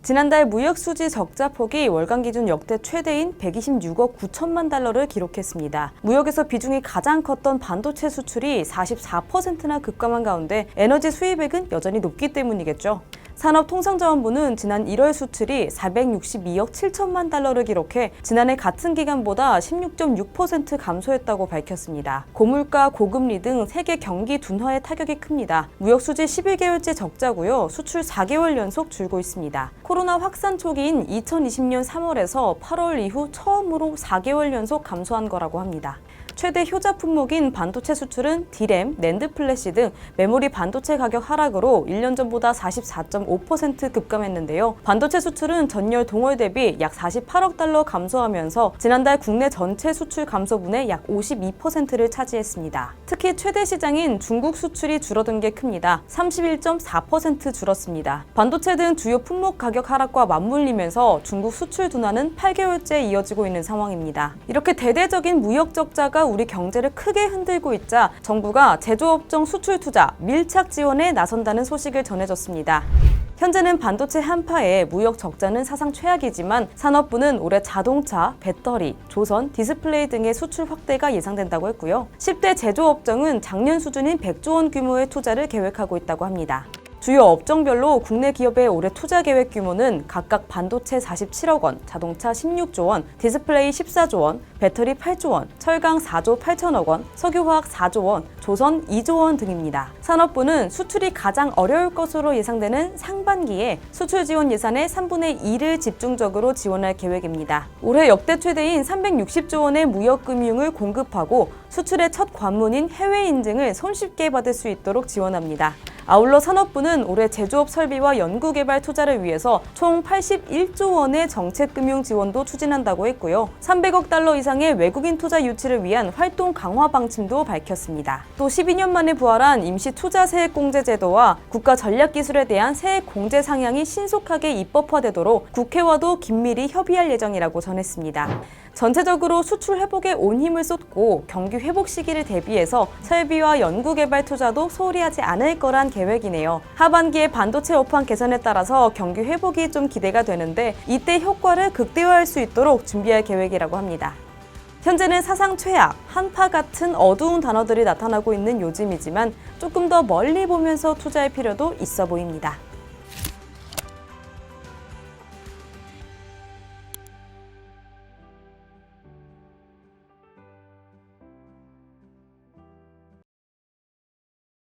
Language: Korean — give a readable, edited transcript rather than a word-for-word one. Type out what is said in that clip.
지난달 무역 수지 적자 폭이 월간 기준 역대 최대인 126억 9천만 달러를 기록했습니다. 무역에서 비중이 가장 컸던 반도체 수출이 44%나 급감한 가운데 에너지 수입액은 여전히 높기 때문이겠죠. 산업통상자원부는 지난 1월 수출이 462억 7천만 달러를 기록해 지난해 같은 기간보다 16.6% 감소했다고 밝혔습니다. 고물가, 고금리 등 세계 경기 둔화의 타격이 큽니다. 무역 수지 11개월째 적자고요. 수출 4개월 연속 줄고 있습니다. 코로나 확산 초기인 2020년 3월에서 8월 이후 처음으로 4개월 연속 감소한 거라고 합니다. 최대 효자 품목인 반도체 수출은 D램, 낸드 플래시 등 메모리 반도체 가격 하락으로 1년 전보다 44.5% 급감했는데요. 반도체 수출은 전년 동월 대비 약 48억 달러 감소하면서 지난달 국내 전체 수출 감소분의 약 52%를 차지했습니다. 특히 최대 시장인 중국 수출이 줄어든 게 큽니다. 31.4% 줄었습니다. 반도체 등 주요 품목 가격 하락과 맞물리면서 중국 수출 둔화는 8개월째 이어지고 있는 상황입니다. 이렇게 대대적인 무역 적자가 우리 경제를 크게 흔들고 있자 정부가 제조업종 수출 투자, 밀착 지원에 나선다는 소식을 전해줬습니다. 현재는 반도체 한파에 무역 적자는 사상 최악이지만 산업부는 올해 자동차, 배터리, 조선, 디스플레이 등의 수출 확대가 예상된다고 했고요. 10대 제조업종은 작년 수준인 100조 원 규모의 투자를 계획하고 있다고 합니다. 주요 업종별로 국내 기업의 올해 투자 계획 규모는 각각 반도체 47억 원, 자동차 16조 원, 디스플레이 14조 원, 배터리 8조 원, 철강 4조 8천억 원, 석유화학 4조 원, 조선 2조 원 등입니다. 산업부는 수출이 가장 어려울 것으로 예상되는 상반기에 수출 지원 예산의 3분의 2를 집중적으로 지원할 계획입니다. 올해 역대 최대인 360조 원의 무역금융을 공급하고 수출의 첫 관문인 해외 인증을 손쉽게 받을 수 있도록 지원합니다. 아울러 산업부는 올해 제조업 설비와 연구개발 투자를 위해서 총 81조 원의 정책금융 지원도 추진한다고 했고요. 300억 달러 이상의 외국인 투자 유치를 위한 활동 강화 방침도 밝혔습니다. 또 12년 만에 부활한 임시 투자 세액 공제 제도와 국가 전략 기술에 대한 세액 공제 상향이 신속하게 입법화되도록 국회와도 긴밀히 협의할 예정이라고 전했습니다. 전체적으로 수출 회복에 온 힘을 쏟고 경기 회복 시기를 대비해서 설비와 연구개발 투자도 소홀히 하지 않을 거란 계획이네요. 하반기에 반도체 업황 개선에 따라서 경기 회복이 좀 기대가 되는데 이때 효과를 극대화할 수 있도록 준비할 계획이라고 합니다. 현재는 사상 최악, 한파 같은 어두운 단어들이 나타나고 있는 요즘이지만 조금 더 멀리 보면서 투자할 필요도 있어 보입니다.